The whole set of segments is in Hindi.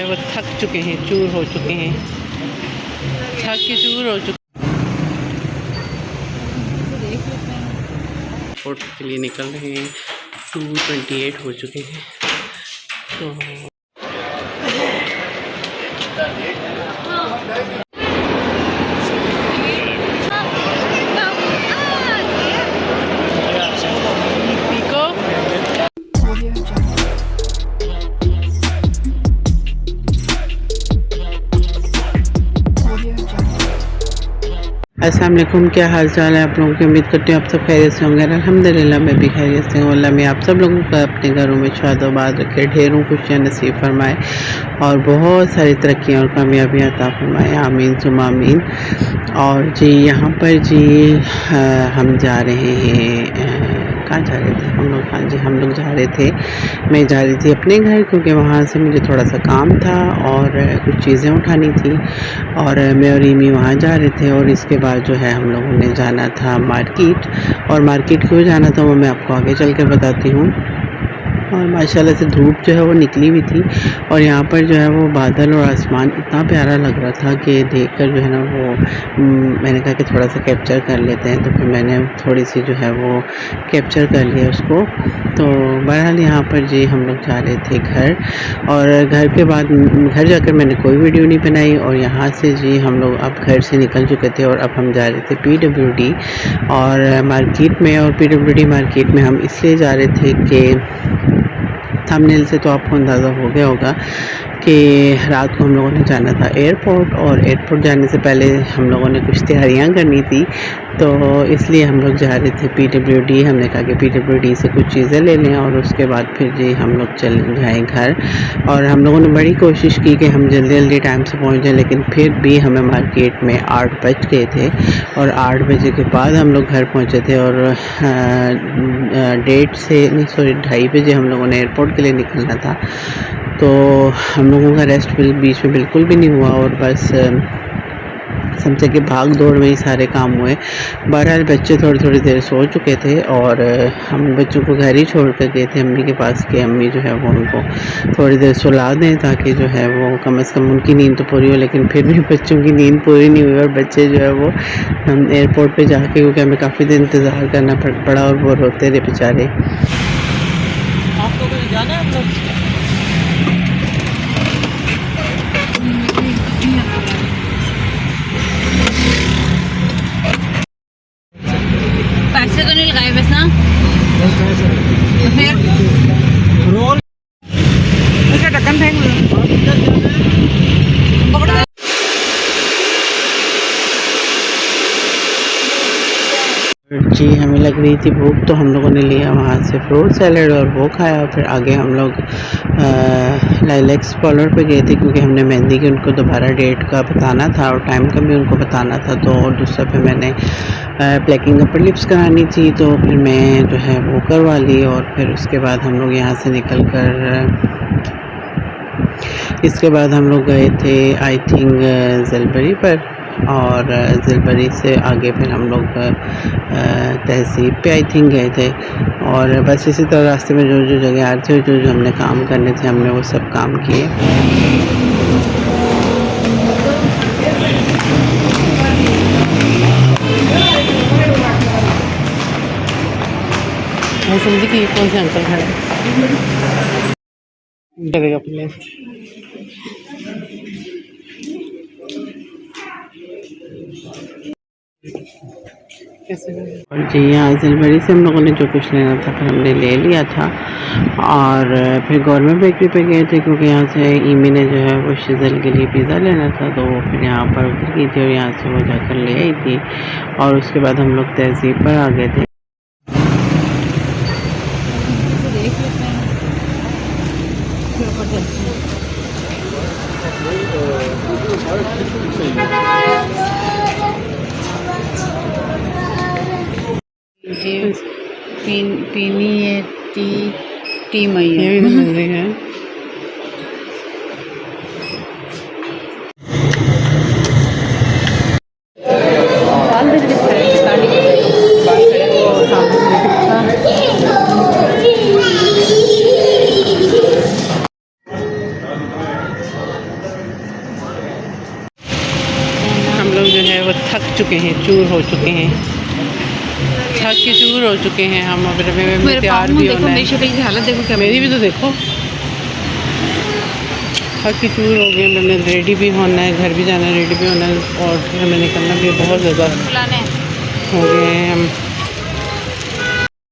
वो थक चुके हैं, चूर हो चुके हैं, थक के चूर हो चुके। फोटो के लिए निकल रहे हैं। 2:28 हो चुके हैं। तो अस्सलाम वालेकुम, क्या हाल चाल है आप लोगों की। उम्मीद करती हूँ आप सब खैरियत से होंगे। अल्हम्दुलिल्लाह मैं भी खैरियत से हूँ। अल्लाह में आप सब लोगों का अपने घरों में शादोबाद रखे, ढेरों खुशियाँ नसीब फरमाए और बहुत सारी तरक्कियाँ और कामयाबियाँ अता फरमाए। आमीन सुम्मा आमीन। और जी यहाँ पर जी हम जा रहे हैं, कहाँ जा रहे थे हम लोग? हाँ जी, हम लोग जा रहे थे, मैं जा रही थी अपने घर, क्योंकि वहाँ से मुझे थोड़ा सा काम था और कुछ चीज़ें उठानी थी और मैं और ईमी वहाँ जा रहे थे। और इसके बाद जो है हम लोगों ने जाना था मार्केट, और मार्केट क्यों जाना था वो मैं आपको आगे चल कर बताती हूँ। और माशाल्लाह से धूप जो है वो निकली हुई थी और यहाँ पर जो है वो बादल और आसमान इतना प्यारा लग रहा था कि देखकर जो है ना वो मैंने कहा कि थोड़ा सा कैप्चर कर लेते हैं। तो फिर मैंने थोड़ी सी जो है वो कैप्चर कर लिया उसको। तो बहरहाल यहाँ पर जी हम लोग जा रहे थे घर, और घर के बाद घर जाकर मैंने कोई वीडियो नहीं बनाई। और यहाँ से जी हम लोग अब घर से निकल चुके थे और अब हम जा रहे थे PWD और मार्केट में। और PWD मार्केट में हम इसलिए जा रहे थे कि थंबनेल से तो आपको अंदाज़ा हो गया होगा कि रात को हम लोगों ने जाना था एयरपोर्ट, और एयरपोर्ट जाने से पहले हम लोगों ने कुछ तैयारियां करनी थी। तो इसलिए हम लोग जा रहे थे PWD। हमने कहा कि PWD से कुछ चीज़ें ले लें और उसके बाद फिर जी हम लोग चल जाएँ घर। और हम लोगों ने बड़ी कोशिश की कि हम जल्दी जल्दी टाइम से पहुंच जाएँ, लेकिन फिर भी हमें मार्केट में 8 बज गए थे। और 8 बजे के बाद हम लोग घर पहुंचे थे और 2:30 बजे हम लोगों ने एयरपोर्ट के लिए निकलना था। तो हम लोगों का रेस्ट बीच में बिल्कुल भी नहीं हुआ और बस समझे कि भाग दौड़ में ही सारे काम हुए। बहरहाल बच्चे थोड़ी थोड़ी देर सो चुके थे और हम बच्चों को घर ही छोड़ कर गए थे अम्मी के पास कि अम्मी जो है वो उनको थोड़ी देर सुला दें ताकि जो है वो कम से कम उनकी नींद तो पूरी हो। लेकिन फिर भी बच्चों की नींद पूरी नहीं हुई और बच्चे जो है वो हम एयरपोर्ट पे जाके, क्योंकि हमें काफ़ी देर इंतज़ार करना पड़ा और वो रोते रहे बेचारे। आप लोगों को जाना है पैसे तो नहीं लगाए बस ना, तो फिर रोल इसका ढक्कन फेंक पकड़। जी हमें लग रही थी भूख, तो हम लोगों ने लिया वहाँ से फ्रूट सैलड और वो खाया। फिर आगे हम लोग लाइलैक्स पार्लर पे गए थे, क्योंकि हमने मेहंदी की उनको दोबारा डेट का बताना था और टाइम का भी उनको बताना था। तो और दूसरा पे मैंने प्लैकिंग अपर लिप्स करानी थी, तो फिर मैं जो है वो करवा ली। और फिर उसके बाद हम लोग यहाँ से निकल कर इसके बाद हम लोग गए थे आई थिंक जलपरी पर, और जलपरी से आगे फिर हम लोग तहसीब पे आई थिंक गए थे। और बस इसी तरह रास्ते में जो जो जगह आ रहे थे, जो जो हमने काम करने थे, हमने वो सब काम किए। मैं समझी कि कौन से अंकल खड़े डरेगा प्लीज। और जी यहाँ जलबरी से हम लोगों ने जो कुछ लेना था फिर हमने ले लिया था। और फिर गवर्नमेंट बेकरी पे गए थे, क्योंकि यहाँ से ईमी ने जो है वो शिजल के लिए पिज़्ज़ा लेना था। तो वो फिर यहाँ पर उतर गई थी और यहाँ से वो जाकर ले आई थी। और उसके बाद हम लोग तहजीब पर आ गए थे। पीनी है टी मई है। वो थक चुके हैं, चूर हो चुके हैं, थक के चूर हो चुके हैं हम। अब में तैयार भी होना है। मेरी शक्ल की हालत देखो क्या, मेरी भी तो देखो, थक के चूर हो गए। मैंने रेडी भी होना है, घर भी जाना है, रेडी भी होना है और फिर हमें निकलना भी बहुत ज़्यादा हो गए हैं हम।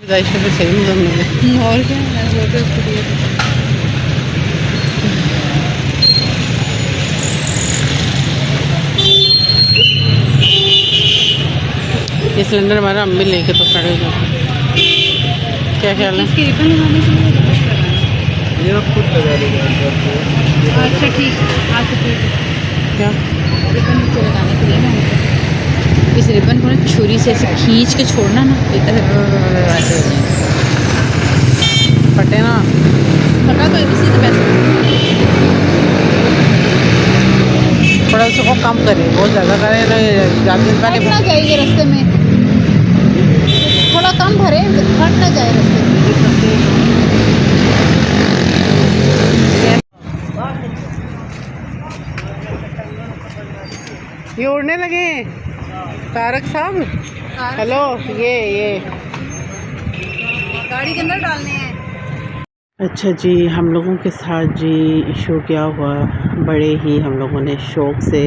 दाइशा पे सही मदद मिले और क्या, मैंने बोल के उसको दिया था। ये सिलेंडर हमारा अम्मी लेके तो खड़े हो जाते। क्या ख्याल है? इसकी रिबन लगाने से मुझे बस लगाना है। ये खुद लगा देगा। अच्छा ठीक, आज ठीक है। क्या रिबन नीचे लगाने के लिए ना हमको इस रिबन को ना छुरी से ऐसे खींच के छोड़ना ना, ऐसे फटे ना? फटा तो इसी से पैसे थोड़ा उसको कम करें, बहुत ज़्यादा करें तो जाते फट पहले। ना जाइए रास्ते में, थोड़ा कम भरे, फट ना जाए रास्ते में। ये उड़ने लगे हैं तारक साहब। हेलो, ये गाड़ी के अंदर डालने हैं। अच्छा जी, हम लोगों के साथ जी इशू क्या हुआ, बड़े ही हम लोगों ने शौक़ से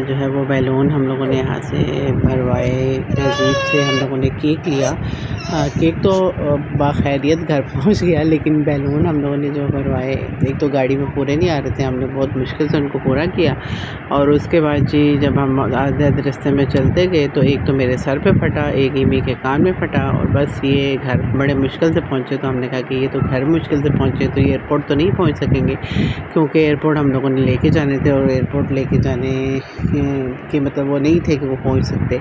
जो है वो बैलून हम लोगों ने यहाँ से भरवाए। तहजीब से हम लोगों ने केक लिया। केक तो बाखैरियत घर पहुँच गया, लेकिन बैलून हम लोगों ने जो भरवाए, एक तो गाड़ी में पूरे नहीं आ रहे थे, हमने बहुत मुश्किल से उनको पूरा किया। और उसके बाद जी जब हम आधे आधे रास्ते में चलते गए तो एक तो मेरे सर पे फटा, एक इमी के कान में फटा, और बस ये घर बड़े मुश्किल से पहुँचे। तो हमने कहा कि ये तो घर मुश्किल से पहुँचे तो ये एयरपोर्ट तो नहीं पहुँच सकेंगे, क्योंकि एयरपोर्ट हम लोगों ने लेके जाने थे और एयरपोर्ट लेके जाने के मतलब वो नहीं थे कि वो पहुँच सकते।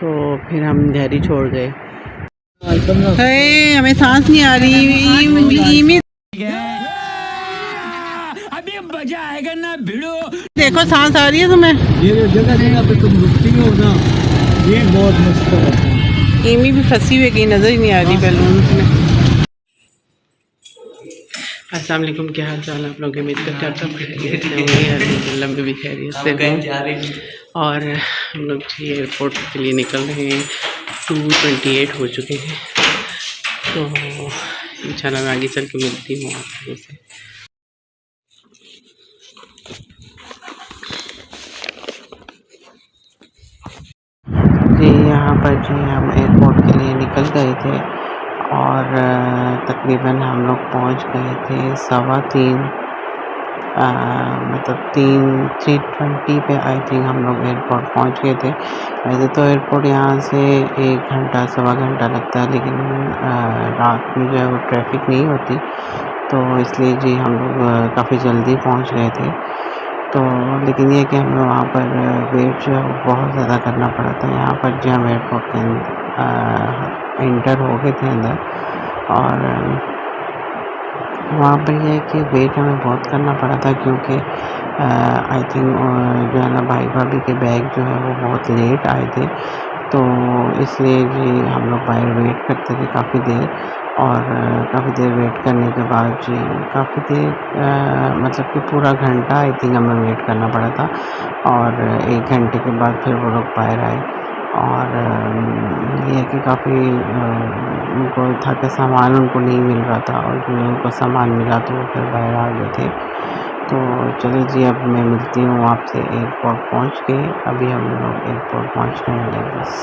तो फिर हम घर ही छोड़ गए। हमें सांस नहीं आ रही। अभी मजा आएगा ना भिड़ो। देखो सांस आ रही है तुम्हें? ये जगह जगह पे तुम रुकती हो ना, ये बहुत मुश्किल है। इमी भी फंसी हुई, कहीं नज़र ही नहीं आ रही बैलून में। अस्सलाम वालेकुम, क्या हाल चाल है आप लोगों के? उम्मीद करते हैं आप सब खैरियत से होंगे। अल्हम्दुलिल्लाह मैं भी खैरियत से हूँ। और हम लोग एयरपोर्ट के लिए निकल रहे हैं। 2:28 हो चुके हैं। तो इंशाल्लाह मैं आगे चल के मिलती हूँ आप लोगों से। जी यहाँ पर जी हम एयरपोर्ट के लिए निकल गए थे और तकरीबन हम लोग पहुँच गए थे 3:15, मतलब 3:20 पे आई थिंक हम लोग एयरपोर्ट पहुँच गए थे। वैसे तो एयरपोर्ट यहाँ से 1 घंटा सवा घंटा लगता है, लेकिन रात में जो है वो ट्रैफिक नहीं होती, तो इसलिए जी हम लोग काफ़ी जल्दी पहुँच गए थे। तो लेकिन ये कि हमें वहाँ पर वेट जो है वो बहुत ज़्यादा करना पड़ा था। यहाँ पर जो हम एयरपोर्ट के इंटर हो गए थे अंदर, और वहाँ पर यह है कि वेट हमें बहुत करना पड़ा था, क्योंकि आई थिंक जो है ना भाई भाभी के बैग जो है वो बहुत लेट आए थे। तो इसलिए जी हम लोग बाहर वेट करते थे काफ़ी देर, और काफ़ी देर वेट करने के बाद जी काफ़ी देर मतलब कि पूरा घंटा आई थिंक हमें वेट करना पड़ा था। और 1 घंटे के बाद फिर वो लोग बाहर आए, और ये है कि काफ़ी उनको था कि सामान उनको नहीं मिल रहा था, और जो उनको सामान मिला तो वो फिर बाहर आ गए थे। तो चलिए जी अब मैं मिलती हूँ आपसे एयरपोर्ट पहुँच के। अभी हम लोग एयरपोर्ट पहुँचने वाले हैं बस।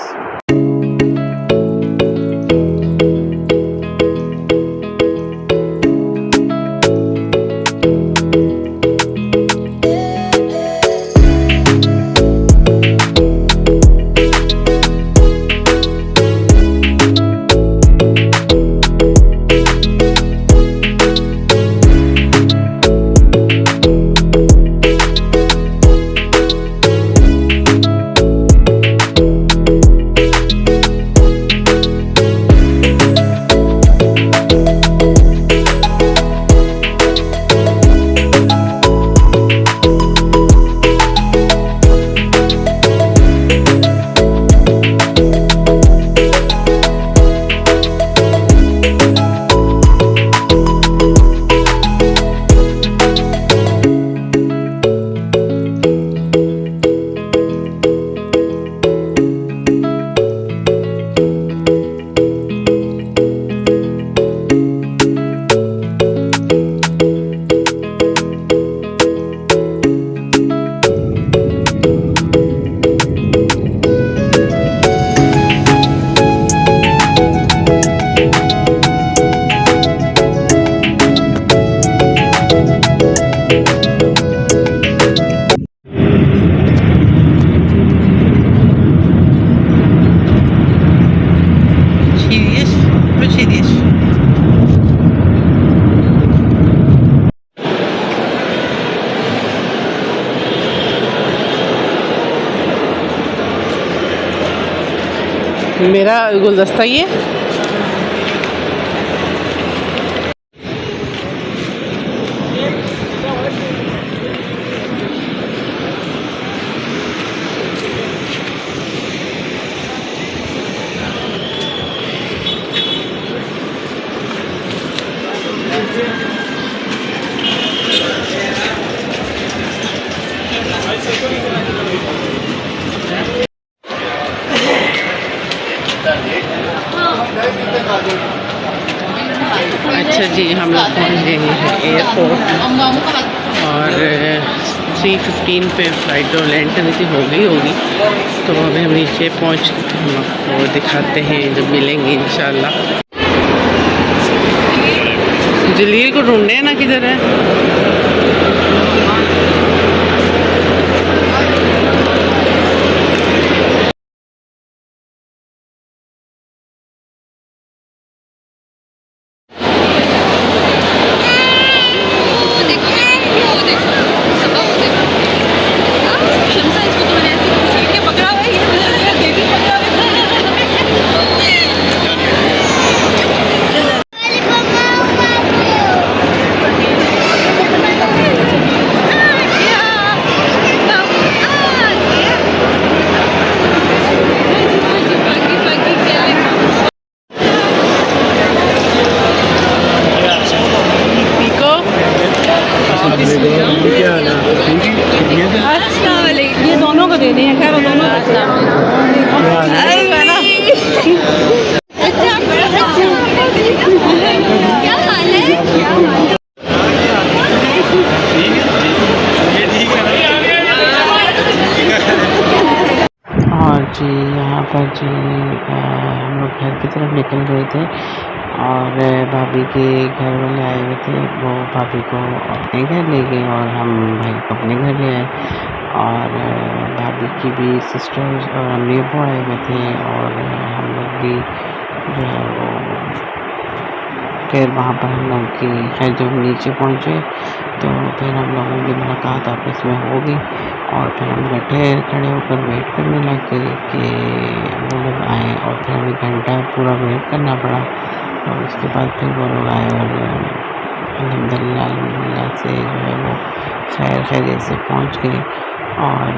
मेरा गुलदस्ता ये अच्छा जी, हम लोग पहुँच गए हैं एयरपोर्ट और 3:15 पे फ़्लाइट जो लैंड करनी थी हो गई होगी। तो अभी हम नीचे पहुँच के हम आपको दिखाते हैं जब मिलेंगे इंशाल्लाह। जलील को ढूंढे ना किधर है। ये दोनों को दे दें, खैर वो दोनों क्या हाल है? और जी यहाँ पर जी हम लोग घर की तरफ निकल गए थे और भाभी के घर वाले आए हुए थे। वो भाभी को अपने घर ले गए और हम भाई को अपने घर ले आए। और भाभी की भी सिस्टर्स और अम्मी अब्बू आए हुए थे और हम लोग भी जो है वो फिर वहाँ पर हम लोग की खैर जब नीचे पहुँचे तो फिर हम लोगों की मुलाकात आपस में हो गई और फिर हम ठहर खड़े होकर वेट करने लग गए कि वो लोग आए और फिर हमें घंटा पूरा वेट करना पड़ा। और उसके बाद फिर वो लोग आए और अल्हम्दुलिल्लाह से जो है वो खैरियत से पहुँच गए। और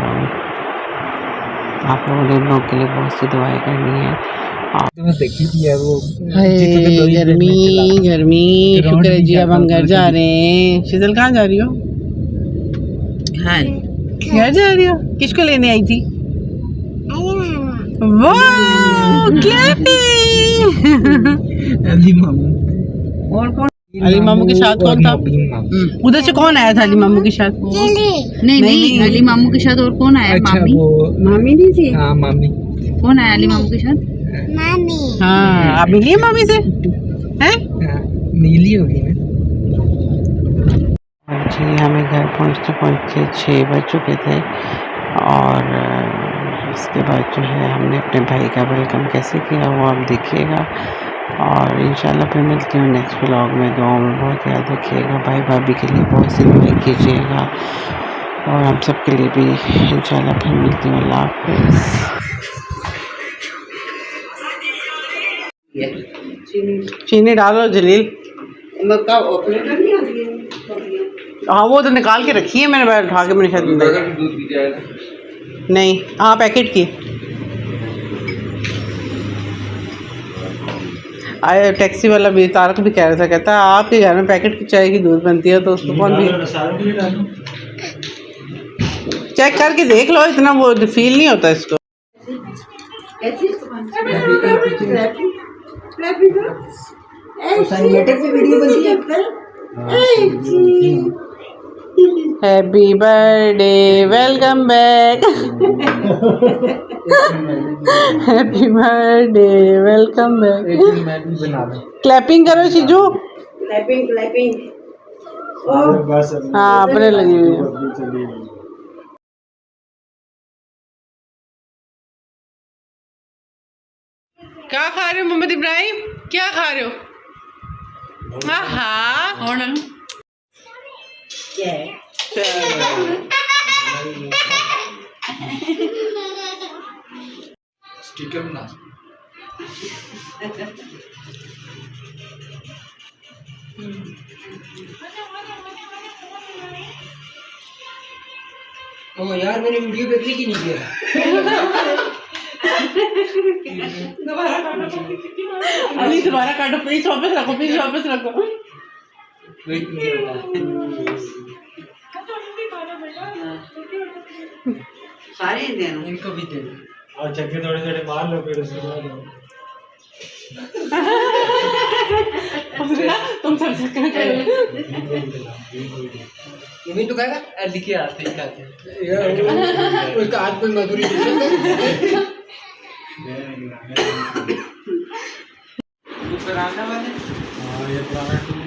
आप लोगों ने उन लोगों के लिए बहुत सी दुआएं करनी है। देखी थी यार वो गर्मी गर्मी शुक्र है जी, अब हम घर जा रहे हैं। शीतल कहाँ जा रही हो? घर जा रही हो? किसको लेने आई थी? वाह अली मामू। और कौन? अली मामू के साथ कौन था? उधर से कौन आया था अली मामू के साथ? नहीं, अली मामू के साथ और कौन आया? अच्छा, मामी? मामी नहीं थी? हाँ मामी। कौन आया अली मामू के साथ? हाँ, आप मिली है मामी से? हैं? मिली होगी ना। जी हमें घर पहुँचते पहुँचते 6 बज चुके थे। और उसके बाद जो है हमने अपने भाई का वेलकम कैसे किया वो आप देखिएगा। और इंशाल्लाह फिर मिलती हूँ नेक्स्ट व्लॉग में। दुआओं में बहुत याद रखिएगा। भाई भाभी के लिए बहुत सी दुआएं कीजिएगा और हम सब के लिए भी इंशाल्लाह फिर मिलती हूँ। अल्लाह हाफ़िज़। चीनी डालो जलील। हाँ वो तो निकाल के रखी है मैंने, उठा के मैंने शायद नहीं। हाँ पैकेट की आया। टैक्सी वाला भी तारक भी कह रहा था, कहता है आपके घर में पैकेट की चाय की दूध बनती है तो उसको कौन भी चेक करके देख लो, इतना वो फील नहीं होता इसको। Happy birthday welcome back. Happy birthday welcome back. Clapping करो शिजू। क्लैपिंग हाँ अपने लगी हुई है। क्या खा रहे हो मोहम्मद इब्राहिम? क्या खा रहे हो? हाँ हाँ और स्टिकर बना ओ यार मैंने वीडियो पे क्लिक ही नहीं किया। अली दोबारा काटो, प्लीज वापस रखो, प्लीज वापस रखो। वेट नहीं होता। सारे ही देना, इनको भी दे दो। और चक्के थोड़े थोड़े मार लो फिर उसके बाद तुम सब चक्कर करो। ये भी तो कहेगा लिखे आते हैं खाते हैं। यार उसका आज कोई मधुरी हाँ ये पुराना